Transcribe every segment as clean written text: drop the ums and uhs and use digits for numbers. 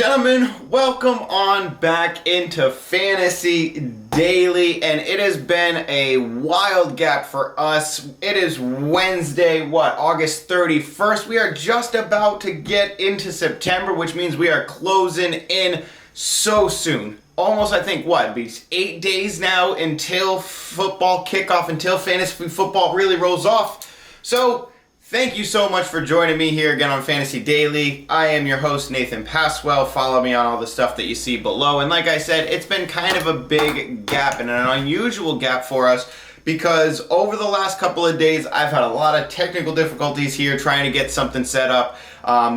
gentlemen, welcome on back into Fantasy Daily, and it has been a wild gap for us. It is Wednesday, August 31st. We are just about to get into September, which means we are closing in so soon. Almost, I think, it'd be 8 days now until football kickoff, until fantasy football really rolls off. So, thank you so much for joining me here again on Fantasy Daily. I am your host, NathanPaswell. Follow me on all the stuff that you see below. And like I said, it's been kind of a big gap and an unusual gap for us because over the last couple of days, I've had a lot of technical difficulties here trying to get something set up.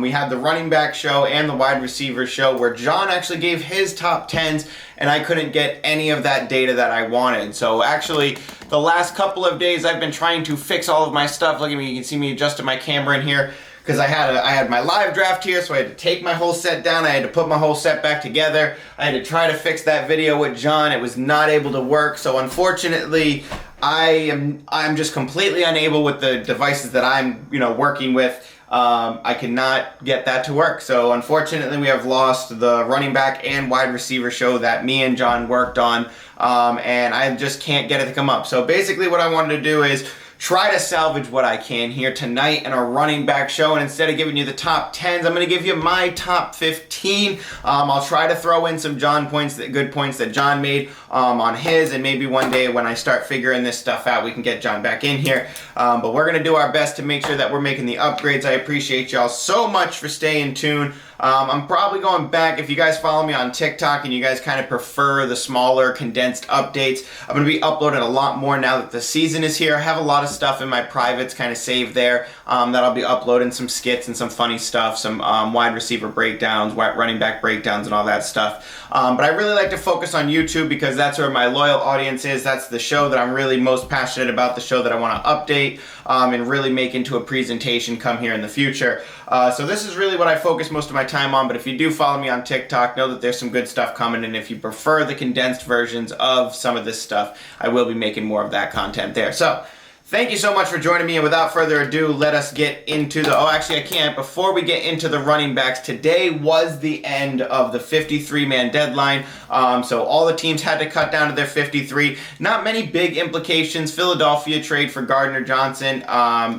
We had the running back show and the wide receiver show where John actually gave his top 10s and I couldn't get any of that data that I wanted. So actually, the last couple of days I've been trying to fix all of my stuff. Look at me, you can see me adjusting my camera in here because I had my live draft here, so I had to take my whole set down. I had to put my whole set back together. I had to try to fix that video with John. It was not able to work. So unfortunately, I'm just completely unable with the devices that I'm working with. I cannot get that to work. So unfortunately, we have lost the running back and wide receiver show that me and John worked on, and I just can't get it to come up. So basically what I wanted to do is try to salvage what I can here tonight in our running back show, and instead of giving you the top 10s, I'm going to give you my top 15. I'll try to throw in some good points that John made on his, and maybe one day when I start figuring this stuff out, we can get John back in here. But we're going to do our best to make sure that we're making the upgrades. I appreciate y'all so much for staying tuned. I'm probably going back, if you guys follow me on TikTok and you guys kind of prefer the smaller, condensed updates, I'm going to be uploading a lot more now that the season is here. I have a lot of stuff in my privates kind of saved there that I'll be uploading, some skits and some funny stuff, some wide receiver breakdowns, running back breakdowns and all that stuff. But I really like to focus on YouTube because that's where my loyal audience is. That's the show that I'm really most passionate about, the show that I want to update and really make into a presentation come here in the future. So this is really what I focus most of my time on, but if you do follow me on TikTok, know that there's some good stuff coming, and if you prefer the condensed versions of some of this stuff, I will be making more of that content there. So, thank you so much for joining me, and without further ado, let us get into before we get into the running backs, today was the end of the 53-man deadline, so all the teams had to cut down to their 53. Not many big implications. Philadelphia trade for Gardner Johnson,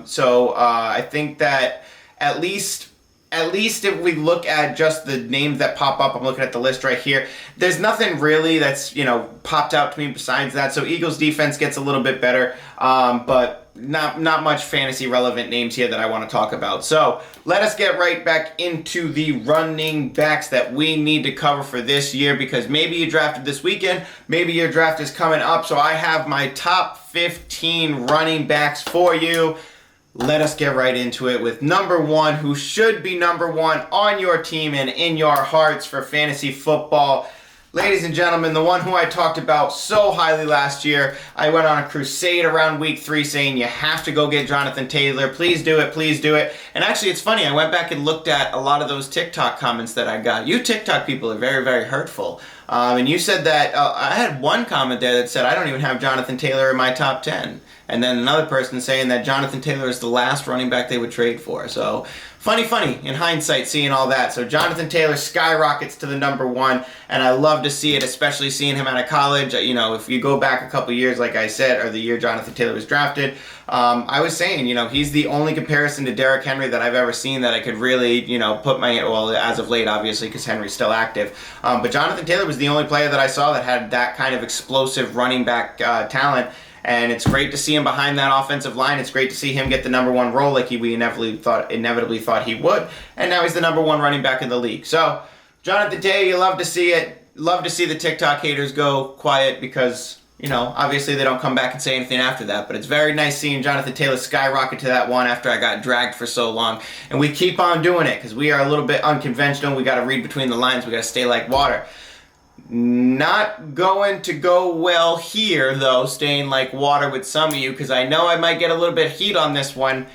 so I think that at least if we look at just the names that pop up, I'm looking at the list right here, there's nothing really that's, popped out to me besides that. So Eagles defense gets a little bit better, but not much fantasy relevant names here that I want to talk about. So let us get right back into the running backs that we need to cover for this year, because maybe you drafted this weekend, maybe your draft is coming up. So I have my top 15 running backs for you. Let us get right into it with number one, who should be number one on your team and in your hearts for fantasy football. Ladies and gentlemen, the one who I talked about so highly last year. I went on a crusade around week 3 saying you have to go get Jonathan Taylor. Please do it, please do it. And actually, it's funny. I went back and looked at a lot of those TikTok comments that I got. You TikTok people are very, very hurtful. And you said that, I had one comment there that said, I don't even have Jonathan Taylor in my top 10. And then another person saying that Jonathan Taylor is the last running back they would trade for. So, funny, in hindsight, seeing all that. So, Jonathan Taylor skyrockets to the number one, and I love to see it, especially seeing him out of college. If you go back a couple years, like I said, or the year Jonathan Taylor was drafted, I was saying, he's the only comparison to Derrick Henry that I've ever seen that I could really, put as of late, obviously, because Henry's still active. But Jonathan Taylor was the only player that I saw that had that kind of explosive running back talent. And it's great to see him behind that offensive line. It's great to see him get the number one role like we inevitably thought he would. And now he's the number one running back in the league. So, Jonathan Taylor, you love to see it. Love to see the TikTok haters go quiet because, obviously they don't come back and say anything after that. But it's very nice seeing Jonathan Taylor skyrocket to that one after I got dragged for so long. And we keep on doing it because we are a little bit unconventional. We got to read between the lines. We got to stay like water. Not going to go well here, though, staying like water with some of you, because I know I might get a little bit of heat on this one.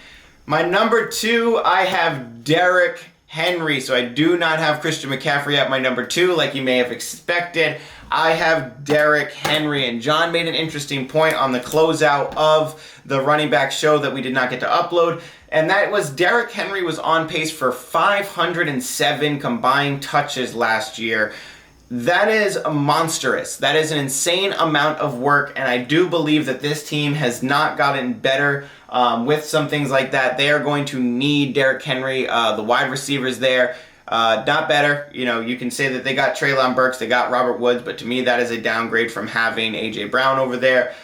My number 2, I have Derrick Henry, so I do not have Christian McCaffrey at my number 2, like you may have expected. I have Derrick Henry, and John made an interesting point on the closeout of the running back show that we did not get to upload. And that was Derrick Henry was on pace for 507 combined touches last year. That is monstrous. That is an insane amount of work, and I do believe that this team has not gotten better with some things like that. They are going to need Derrick Henry, the wide receivers there. Not better. You know, you can say that they got Treylon Burks, they got Robert Woods, but to me that is a downgrade from having A.J. Brown over there.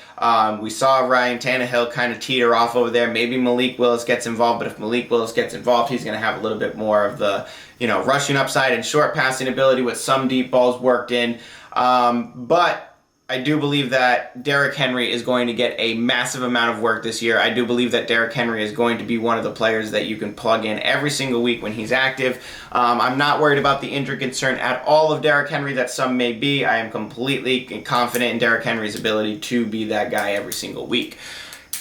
We saw Ryan Tannehill kind of teeter off over there. Maybe Malik Willis gets involved, but if Malik Willis gets involved, he's going to have a little bit more of the, rushing upside and short passing ability with some deep balls worked in. But I do believe that Derrick Henry is going to get a massive amount of work this year. I do believe that Derrick Henry is going to be one of the players that you can plug in every single week when he's active. I'm not worried about the injury concern at all of Derrick Henry that some may be. I am completely confident in Derrick Henry's ability to be that guy every single week.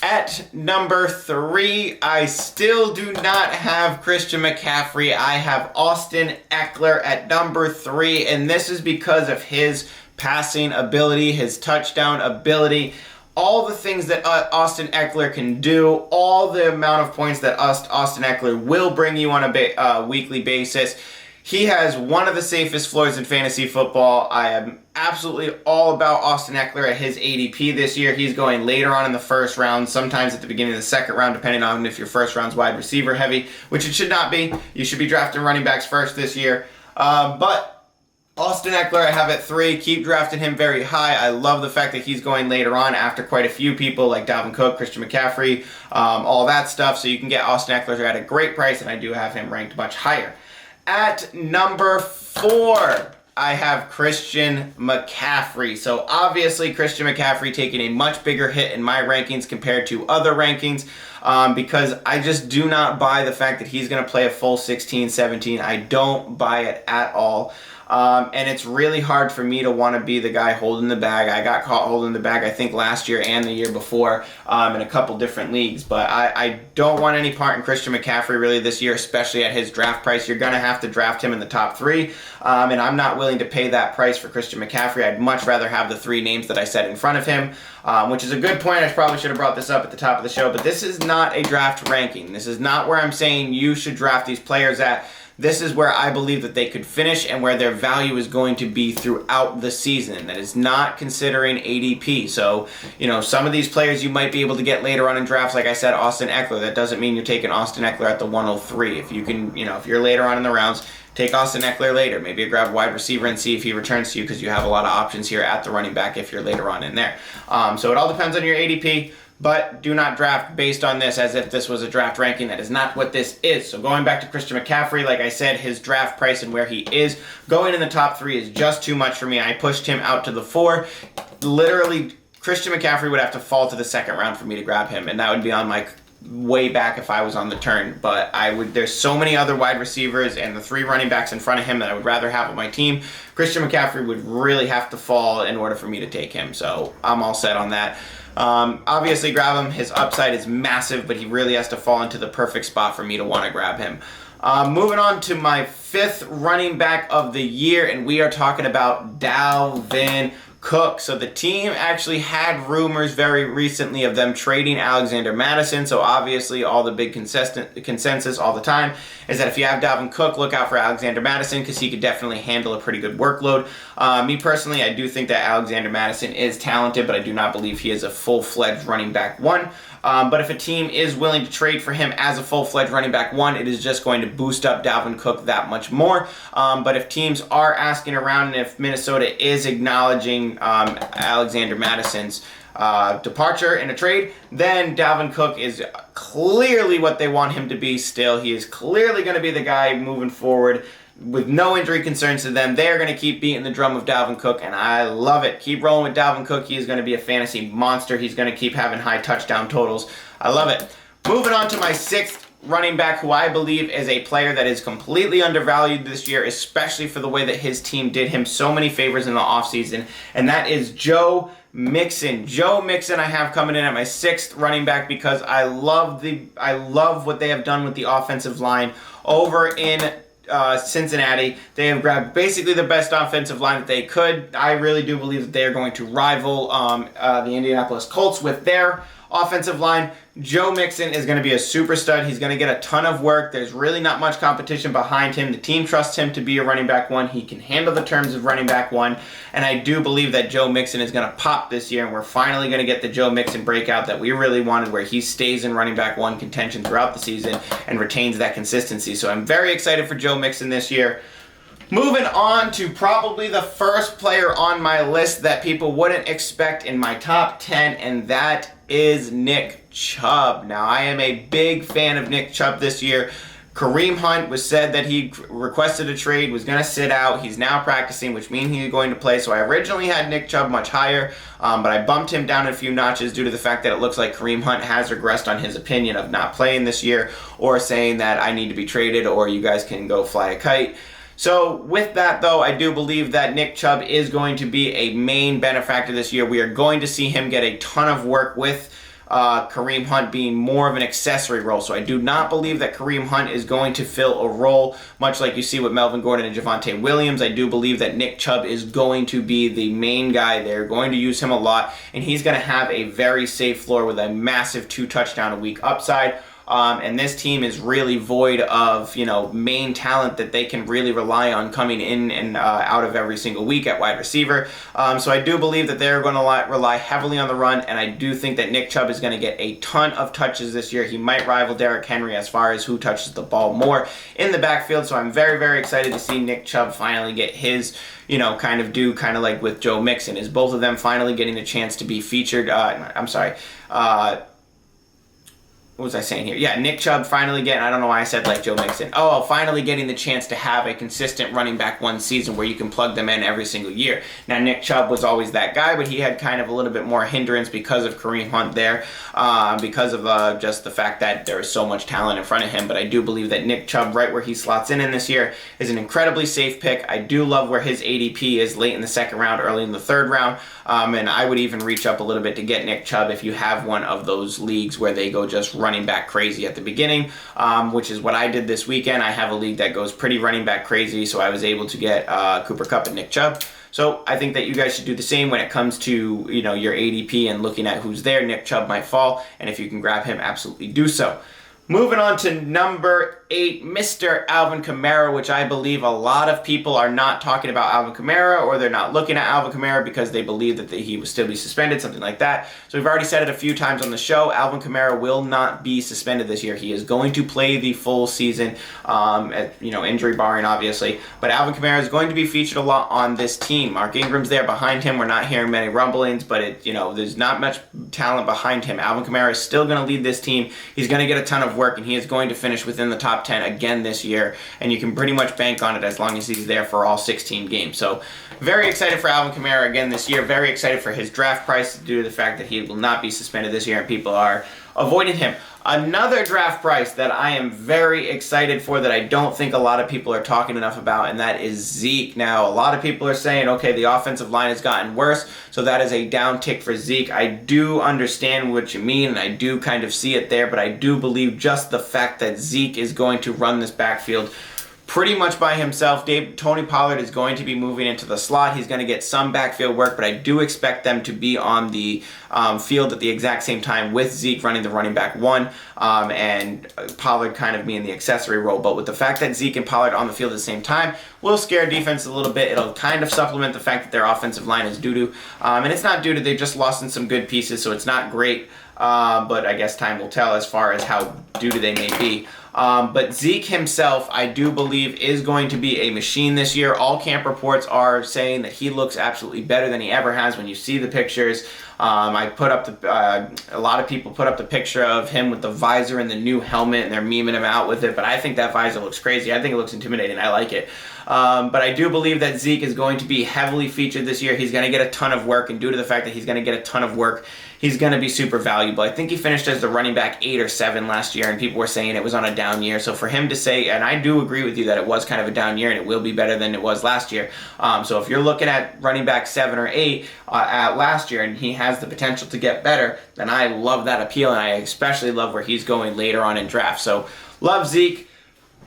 At number 3, I still do not have Christian McCaffrey. I have Austin Ekeler at number 3, and this is because of his passing ability, his touchdown ability, all the things that Austin Ekeler can do, all the amount of points that Austin Ekeler will bring you on a weekly basis. He has one of the safest floors in fantasy football. I am absolutely all about Austin Ekeler at his ADP this year. He's going later on in the first round, sometimes at the beginning of the second round, depending on if your first round's wide receiver heavy, which it should not be. You should be drafting running backs first this year. But Austin Ekeler I have at 3. Keep drafting him very high. I love the fact that he's going later on after quite a few people like Dalvin Cook, Christian McCaffrey, all that stuff. So you can get Austin Ekeler at a great price, and I do have him ranked much higher. At number 4, I have Christian McCaffrey. So obviously Christian McCaffrey taking a much bigger hit in my rankings compared to other rankings because I just do not buy the fact that he's going to play a full 16, 17. I don't buy it at all. And it's really hard for me to want to be the guy holding the bag. I got caught holding the bag, I think, last year and the year before in a couple different leagues. But I don't want any part in Christian McCaffrey really this year, especially at his draft price. You're going to have to draft him in the top 3. And I'm not willing to pay that price for Christian McCaffrey. I'd much rather have the 3 names that I said in front of him, which is a good point. I probably should have brought this up at the top of the show. But this is not a draft ranking. This is not where I'm saying you should draft these players at. This is where I believe that they could finish and where their value is going to be throughout the season. That is not considering ADP. So, some of these players you might be able to get later on in drafts. Like I said, Austin Ekeler. That doesn't mean you're taking Austin Ekeler at the 103. If you can, if you're later on in the rounds, take Austin Ekeler later. Maybe you grab a wide receiver and see if he returns to you because you have a lot of options here at the running back if you're later on in there. So it all depends on your ADP. But do not draft based on this as if this was a draft ranking. That is not what this is. So going back to Christian McCaffrey, like I said, his draft price and where he is going in the top 3 is just too much for me. I pushed him out to the 4. Literally, Christian McCaffrey would have to fall to the second round for me to grab him, and that would be on my way back if I was on the turn. But there's so many other wide receivers and the 3 running backs in front of him that I would rather have on my team. Christian McCaffrey would really have to fall in order for me to take him. So I'm all set on that. Obviously grab him. His upside is massive, but he really has to fall into the perfect spot for me to want to grab him. Moving on to my 5th running back of the year, and we are talking about Dalvin Cook. So the team actually had rumors very recently of them trading Alexander Mattison. So obviously all the big consensus all the time is that if you have Dalvin Cook, look out for Alexander Mattison because he could definitely handle a pretty good workload. Me personally, I do think that Alexander Mattison is talented, but I do not believe he is a full-fledged running back 1. But if a team is willing to trade for him as a full-fledged running back 1, it is just going to boost up Dalvin Cook that much more. But if teams are asking around and if Minnesota is acknowledging Alexander Madison's departure in a trade, then Dalvin Cook is clearly what they want him to be still. He is clearly going to be the guy moving forward. With no injury concerns to them, they are going to keep beating the drum of Dalvin Cook, and I love it. Keep rolling with Dalvin Cook. He is going to be a fantasy monster. He's going to keep having high touchdown totals. I love it. Moving on to my 6th running back, who I believe is a player that is completely undervalued this year, especially for the way that his team did him so many favors in the offseason, and that is Joe Mixon. Joe Mixon I have coming in at my 6th running back because I love what they have done with the offensive line over in Cincinnati. They have grabbed basically the best offensive line that they could. I really do believe that they are going to rival the Indianapolis Colts with their offensive line. Joe Mixon is going to be a super stud. He's going to get a ton of work. There's really not much competition behind him. The team trusts him to be a running back one. He can handle the terms of running back one. And I do believe that Joe Mixon is going to pop this year, and we're finally going to get the Joe Mixon breakout that we really wanted, where he stays in running back one contention throughout the season and retains that consistency. So I'm very excited for Joe Mixon this year. Moving on to probably the first player on my list that people wouldn't expect in my top 10, and that is Nick Chubb. Now, I am a big fan of Nick Chubb this year. Kareem Hunt was said that he requested a trade, was going to sit out. He's now practicing, which means he's going to play. So I originally had Nick Chubb much higher, but I bumped him down a few notches due to the fact that it looks like Kareem Hunt has regressed on his opinion of not playing this year, or saying that I need to be traded, or you guys can go fly a kite. So with that, though, I do believe that Nick Chubb is going to be a main benefactor this year. We are going to see him get a ton of work with Kareem Hunt being more of an accessory role. So I do not believe that Kareem Hunt is going to fill a role much like you see with Melvin Gordon and Javonte Williams. I do believe that Nick Chubb is going to be the main guy. They're going to use him a lot, and he's going to have a very safe floor with a massive 2-touchdown-a-week upside. And this team is really void of, main talent that they can really rely on coming in and out of every single week at wide receiver. So I do believe that they're going to rely heavily on the run, and I do think that Nick Chubb is going to get a ton of touches this year. He might rival Derrick Henry as far as who touches the ball more in the backfield. So I'm very, very excited to see Nick Chubb finally get his kind of like with Joe Mixon, is both of them finally getting a chance to be featured. What was I saying here? Yeah, Nick Chubb finally getting, I don't know why I said like Joe Mixon. Finally getting the chance to have a consistent running back one season where you can plug them in every single year. Now, Nick Chubb was always that guy, but he had kind of a little bit more hindrance because of Kareem Hunt there, because of just the fact that there is so much talent in front of him. But I do believe that Nick Chubb, right where he slots in this year, is an incredibly safe pick. I do love where his ADP is late in the second round, early in the third round. And I would even reach up a little bit to get Nick Chubb if you have one of those leagues where they go just running back crazy at the beginning, which is what I did this weekend. I have a league that goes pretty running back crazy, so I was able to get Cooper Kupp and Nick Chubb. So I think that you guys should do the same when it comes to your ADP and looking at who's there. Nick Chubb might fall, and if you can grab him, absolutely do so. Moving on to number 8, Mr. Alvin Kamara, which I believe a lot of people are not talking about Alvin Kamara, or they're not looking at Alvin Kamara because they believe that he will still be suspended, something like that. So we've already said it a few times on the show. Alvin Kamara will not be suspended this year. He is going to play the full season, injury barring, obviously. But Alvin Kamara is going to be featured a lot on this team. Mark Ingram's there behind him. We're not hearing many rumblings, but there's not much talent behind him. Alvin Kamara is still going to lead this team. He's going to get a ton of work, and he is going to finish within the top 10 again this year, and you can pretty much bank on it as long as he's there for all 16 games. So very excited for Alvin Kamara again this year. Very excited for his draft price due to the fact that he will not be suspended this year and people are avoiding him. Another draft price that I am very excited for that I don't think a lot of people are talking enough about, and that is Zeke. Now, a lot of people are saying, okay, the offensive line has gotten worse, so that is a down tick for Zeke. I do understand what you mean, and I do kind of see it there, but I do believe just the fact that Zeke is going to run this backfield pretty much by himself. Tony Pollard is going to be moving into the slot. He's going to get some backfield work, but I do expect them to be on the field at the exact same time with Zeke running the running back one, and Pollard kind of being the accessory role. But with the fact that Zeke and Pollard on the field at the same time will scare defense a little bit. It'll kind of supplement the fact that their offensive line is doo-doo. And it's not doo-doo. They've just lost in some good pieces, so it's not great. But I guess time will tell as far as how doo-doo they may be. But Zeke himself, I do believe, is going to be a machine this year. All camp reports are saying that he looks absolutely better than he ever has when you see the pictures. I put up a lot of people put up the picture of him with the visor and the new helmet, and they're memeing him out with it. But I think that visor looks crazy. I think it looks intimidating. I like it. But I do believe that Zeke is going to be heavily featured this year. He's going to get a ton of work, and due to the fact that he's going to get a ton of work, he's going to be super valuable. I think he finished as the running back 8 or 7 last year, and people were saying it was on a down year. So for him to say, and I do agree with you that it was kind of a down year, and it will be better than it was last year. So if you're looking at running back 7 or 8 at last year, and he has the potential to get better, then I love that appeal, and I especially love where he's going later on in draft. So love Zeke.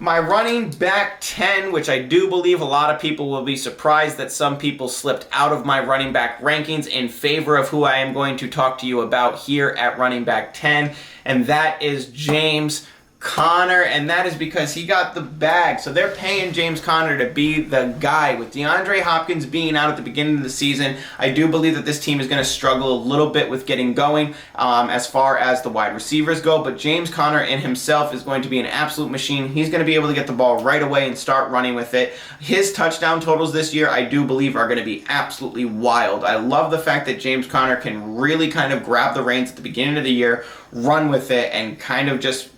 My running back 10, which I do believe a lot of people will be surprised that some people slipped out of my running back rankings in favor of who I am going to talk to you about here at running back 10, and that is James Conner, and that is because he got the bag. So they're paying James Conner to be the guy. With DeAndre Hopkins being out at the beginning of the season, I do believe that this team is going to struggle a little bit with getting going as far as the wide receivers go, but James Conner in himself is going to be an absolute machine. He's going to be able to get the ball right away and start running with it. His touchdown totals this year, I do believe, are going to be absolutely wild. I love the fact that James Conner can really kind of grab the reins at the beginning of the year, run with it, and kind of just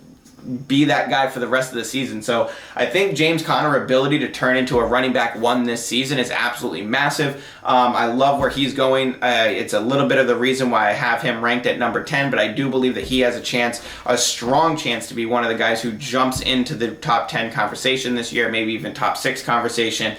be that guy for the rest of the season. So I think James Conner's ability to turn into a running back one this season is absolutely massive. I love where he's going. It's a little bit of the reason why I have him ranked at number 10, but I do believe that he has a strong chance to be one of the guys who jumps into the top 10 conversation this year, maybe even top 6 conversation,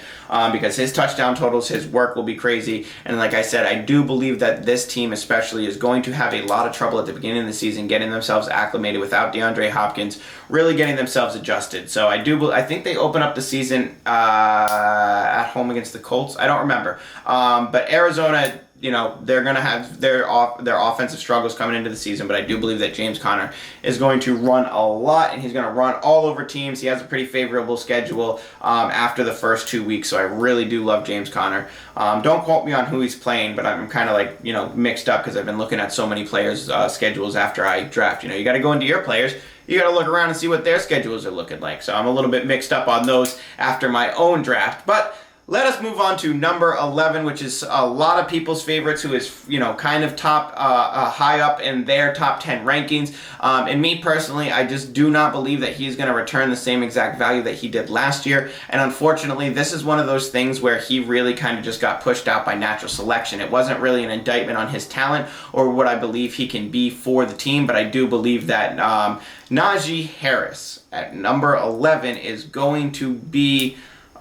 because his touchdown totals, his work will be crazy. And like I said, I do believe that this team especially is going to have a lot of trouble at the beginning of the season getting themselves acclimated without DeAndre Hopkins, really getting themselves adjusted. So I think they open up the season at home against the Colts. I don't remember. But Arizona, they're going to have their offensive struggles coming into the season, but I do believe that James Conner is going to run a lot, and he's going to run all over teams. He has a pretty favorable schedule after the first 2 weeks, so I really do love James Conner. Don't quote me on who he's playing, but I'm kind of mixed up because I've been looking at so many players' schedules after I draft. You got to go into your players. You got to look around and see what their schedules are looking like. So I'm a little bit mixed up on those after my own draft. But let us move on to number 11, which is a lot of people's favorites, who is, kind of top, high up in their top 10 rankings. And me personally, I just do not believe that he's going to return the same exact value that he did last year. And unfortunately, this is one of those things where he really kind of just got pushed out by natural selection. It wasn't really an indictment on his talent or what I believe he can be for the team, but I do believe that Najee Harris at number 11 is going to be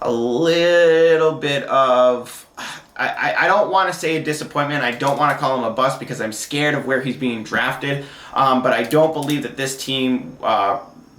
a little bit of, I don't want to say a disappointment. I don't want to call him a bust because I'm scared of where he's being drafted. But I don't believe that this team,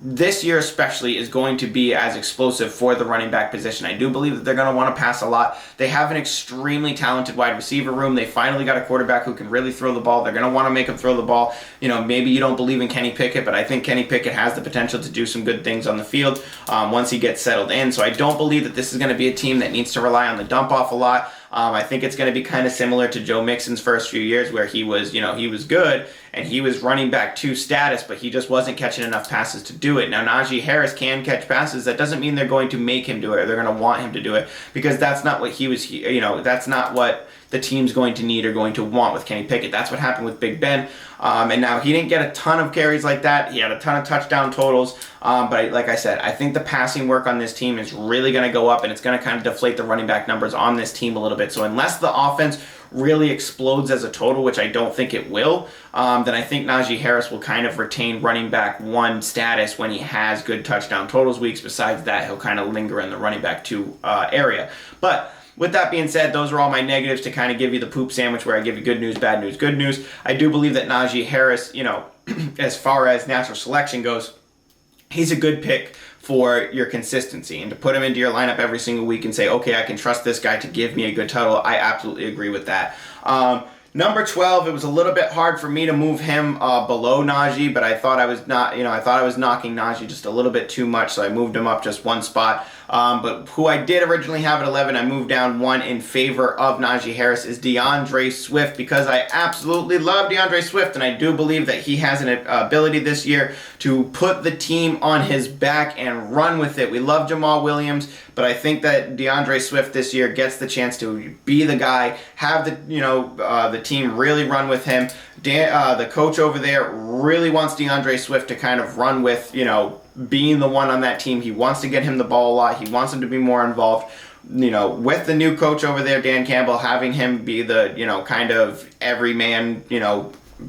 this year especially, is going to be as explosive for the running back position. I do believe that they're going to want to pass a lot. They have an extremely talented wide receiver room. They finally got a quarterback who can really throw the ball. They're going to want to make him throw the ball. Maybe you don't believe in Kenny Pickett, but I think Kenny Pickett has the potential to do some good things on the field once he gets settled in. So I don't believe that this is going to be a team that needs to rely on the dump off a lot. I think it's going to be kind of similar to Joe Mixon's first few years, where he was good and he was running back 2 status, but he just wasn't catching enough passes to do it. Now Najee Harris can catch passes. That doesn't mean they're going to make him do it or they're going to want him to do it, because that's not what that's not what the team's going to need or going to want with Kenny Pickett. That's what happened with Big Ben. And now he didn't get a ton of carries like that. He had a ton of touchdown totals. But like I said, I think the passing work on this team is really going to go up, and it's going to kind of deflate the running back numbers on this team a little bit. So unless the offense really explodes as a total, which I don't think it will, then I think Najee Harris will kind of retain running back 1 status when he has good touchdown totals weeks. Besides that, he'll kind of linger in the running back 2 area. But with that being said, those are all my negatives to kind of give you the poop sandwich where I give you good news, bad news, good news. I do believe that Najee Harris, as far as natural selection goes, he's a good pick for your consistency, and to put him into your lineup every single week and say, okay, I can trust this guy to give me a good total. I absolutely agree with that. Number 12, it was a little bit hard for me to move him below Najee, but I thought I was knocking Najee just a little bit too much, so I moved him up just 1 spot. But who I did originally have at 11, I moved down 1 in favor of Najee Harris, is DeAndre Swift, because I absolutely love DeAndre Swift, and I do believe that he has an ability this year to put the team on his back and run with it. We love Jamal Williams, but I think that DeAndre Swift this year gets the chance to be the guy, have the team really run with him. The coach over there really wants DeAndre Swift to kind of run with, being the one on that team. He wants to get him the ball a lot. He wants him to be more involved. With the new coach over there, Dan Campbell, having him be the, kind of everyman,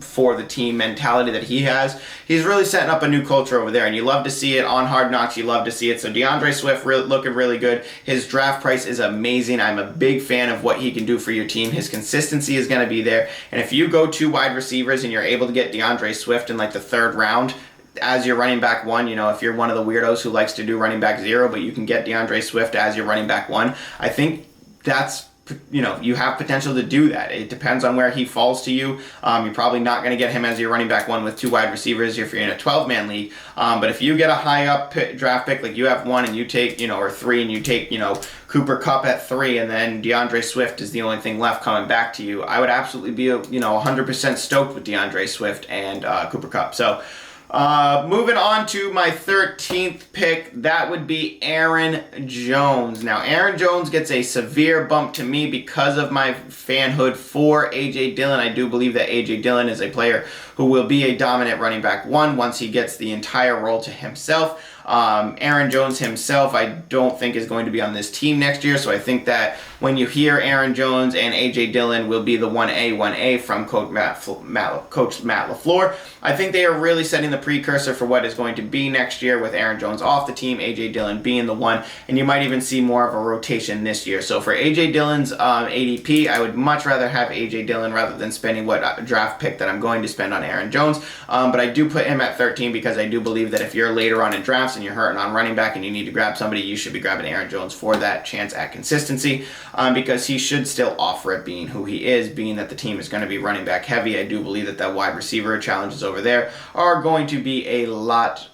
for the team mentality that he has, he's really setting up a new culture over there, and you love to see it on Hard Knocks. You love to see it. So DeAndre Swift looking really good. His draft price is amazing. I'm a big fan of what he can do for your team. His consistency is going to be there, and if you go 2 wide receivers and you're able to get DeAndre Swift in like the 3rd round, as your running back one. If you're one of the weirdos who likes to do running back 0, but you can get DeAndre Swift as your running back 1, I think that's, you have potential to do that. It depends on where he falls to you. You're probably not going to get him as your running back 1 with 2 wide receivers if you're in a 12-man league. But if you get a high up draft pick, like you have 1 and you take, or 3 and you take, Cooper Kupp at 3, and then DeAndre Swift is the only thing left coming back to you, I would absolutely be, 100% stoked with DeAndre Swift and Cooper Kupp. So, moving on to my 13th pick, that would be Aaron Jones. Now, Aaron Jones gets a severe bump to me because of my fanhood for A.J. Dillon. I do believe that A.J. Dillon is a player who will be a dominant running back 1 once he gets the entire role to himself. Aaron Jones himself, I don't think is going to be on this team next year, so I think that when you hear Aaron Jones and A.J. Dillon will be the 1A from Coach Matt LaFleur, I think they are really setting the precursor for what is going to be next year with Aaron Jones off the team, A.J. Dillon being the 1, and you might even see more of a rotation this year. So for A.J. Dillon's ADP, I would much rather have A.J. Dillon rather than spending what draft pick that I'm going to spend on Aaron Jones, but I do put him at 13 because I do believe that if you're later on in drafts and you're hurting on running back and you need to grab somebody, you should be grabbing Aaron Jones for that chance at consistency, because he should still offer it, being who he is, being that the team is going to be running back heavy. I do believe that wide receiver challenges over there are going to be a lot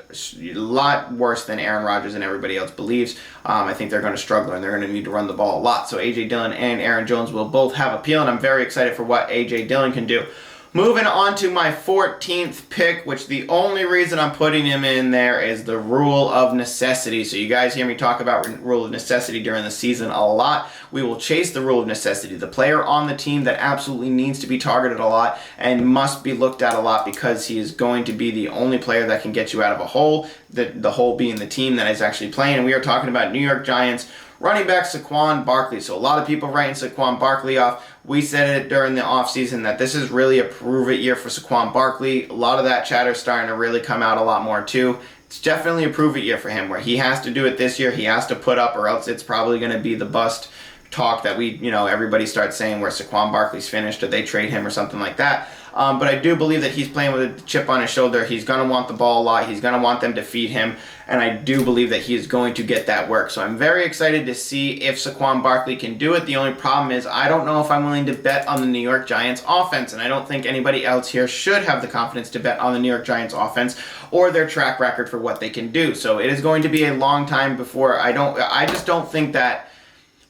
worse than Aaron Rodgers and everybody else believes. I think they're going to struggle and they're going to need to run the ball a lot. So A.J. Dillon and Aaron Jones will both have appeal, and I'm very excited for what A.J. Dillon can do. Moving on to my 14th pick, which the only reason I'm putting him in there is the rule of necessity. So you guys hear me talk about rule of necessity during the season a lot. We will chase the rule of necessity, the player on the team that absolutely needs to be targeted a lot and must be looked at a lot because he is going to be the only player that can get you out of a hole, the hole being the team that is actually playing. And we are talking about New York Giants running back Saquon Barkley. So a lot of people writing Saquon Barkley off. We said it during the offseason that this is really a prove-it year for Saquon Barkley. A lot of that chatter is starting to really come out a lot more too. It's definitely a prove-it year for him where he has to do it this year. He has to put up, or else it's probably going to be the bust talk that everybody starts saying where Saquon Barkley's finished or they trade him or something like that. But I do believe that he's playing with a chip on his shoulder. He's going to want the ball a lot. He's going to want them to feed him. And I do believe that he is going to get that work. So I'm very excited to see if Saquon Barkley can do it. The only problem is I don't know if I'm willing to bet on the New York Giants offense. And I don't think anybody else here should have the confidence to bet on the New York Giants offense or their track record for what they can do. So it is going to be a long time before I just don't think that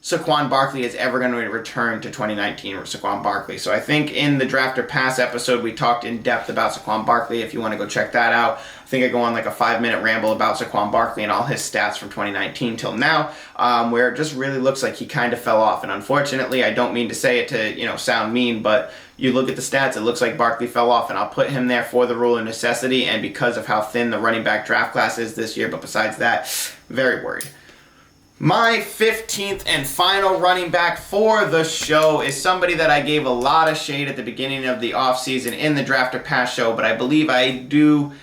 Saquon Barkley is ever going to return to 2019 or Saquon Barkley. So I think in the Draft or Pass episode, we talked in depth about Saquon Barkley. If you want to go check that out, I think I go on like a 5-minute ramble about Saquon Barkley and all his stats from 2019 till now, where it just really looks like he kind of fell off. And unfortunately, I don't mean to say it to, sound mean, but you look at the stats, it looks like Barkley fell off, and I'll put him there for the rule of necessity and because of how thin the running back draft class is this year. But besides that, very worried. My 15th and final running back for the show is somebody that I gave a lot of shade at the beginning of the offseason in the Draft or Pass show, but I believe I do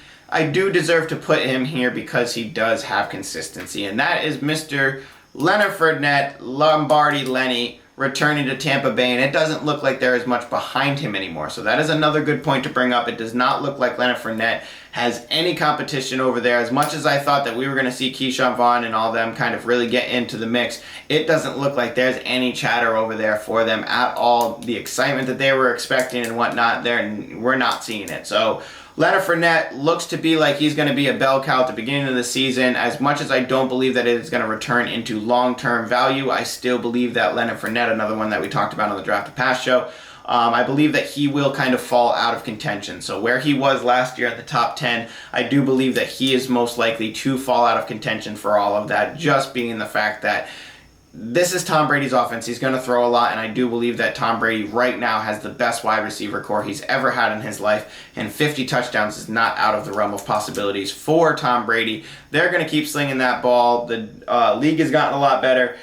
deserve to put him here because he does have consistency, and that is Mr. Leonard Fournette, Lombardi Lenny, returning to Tampa Bay, and it doesn't look like there is much behind him anymore. So that is another good point to bring up. It does not look like Leonard Fournette has any competition over there. As much as I thought that we were going to see Keyshawn Vaughn and all them kind of really get into the mix, it doesn't look like there's any chatter over there for them at all. The excitement that they were expecting and whatnot, we're not seeing it. So Leonard Fournette looks to be like he's going to be a bell cow at the beginning of the season. As much as I don't believe that it is going to return into long-term value, I still believe that Leonard Fournette, another one that we talked about on the Draft or Pass show, I believe that he will kind of fall out of contention. So where he was last year at the top 10, I do believe that he is most likely to fall out of contention for all of that, just being the fact that this is Tom Brady's offense. He's going to throw a lot, and I do believe that Tom Brady right now has the best wide receiver core he's ever had in his life, and 50 touchdowns is not out of the realm of possibilities for Tom Brady. They're going to keep slinging that ball. The league has gotten a lot better.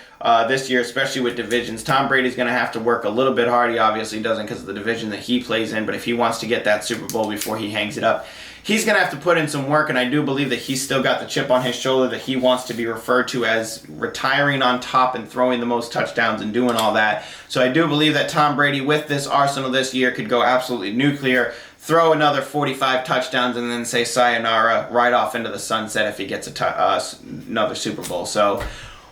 this year, especially with divisions. Tom Brady's going to have to work a little bit hard. He obviously doesn't because of the division that he plays in, but if he wants to get that Super Bowl before he hangs it up, he's going to have to put in some work, and I do believe that he's still got the chip on his shoulder that he wants to be referred to as retiring on top and throwing the most touchdowns and doing all that. So I do believe that Tom Brady, with this arsenal this year, could go absolutely nuclear, throw another 45 touchdowns, and then say sayonara right off into the sunset if he gets another Super Bowl. So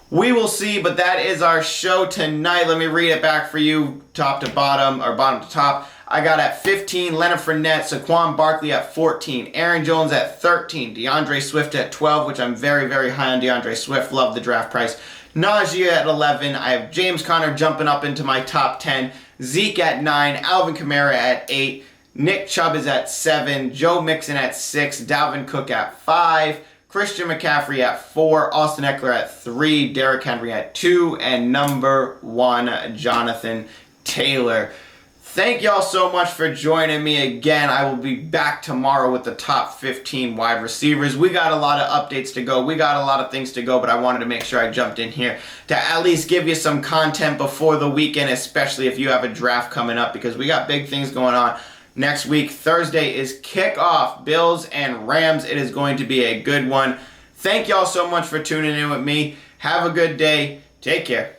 we will see, but that is our show tonight. Let me read it back for you, top to bottom, or bottom to top. I got at 15, Leonard Fournette, Saquon Barkley at 14, Aaron Jones at 13, DeAndre Swift at 12, which I'm very, very high on DeAndre Swift. Love the draft price. Najee at 11. I have James Conner jumping up into my top 10. Zeke at 9, Alvin Kamara at 8, Nick Chubb is at 7, Joe Mixon at 6, Dalvin Cook at 5, Christian McCaffrey at 4, Austin Ekeler at 3, Derrick Henry at 2, and number 1, Jonathan Taylor. Thank y'all so much for joining me again. I will be back tomorrow with the top 15 wide receivers. We got a lot of updates to go. We got a lot of things to go, but I wanted to make sure I jumped in here to at least give you some content before the weekend, especially if you have a draft coming up, because we got big things going on. Next week, Thursday, is kickoff, Bills and Rams. It is going to be a good one. Thank y'all so much for tuning in with me. Have a good day. Take care.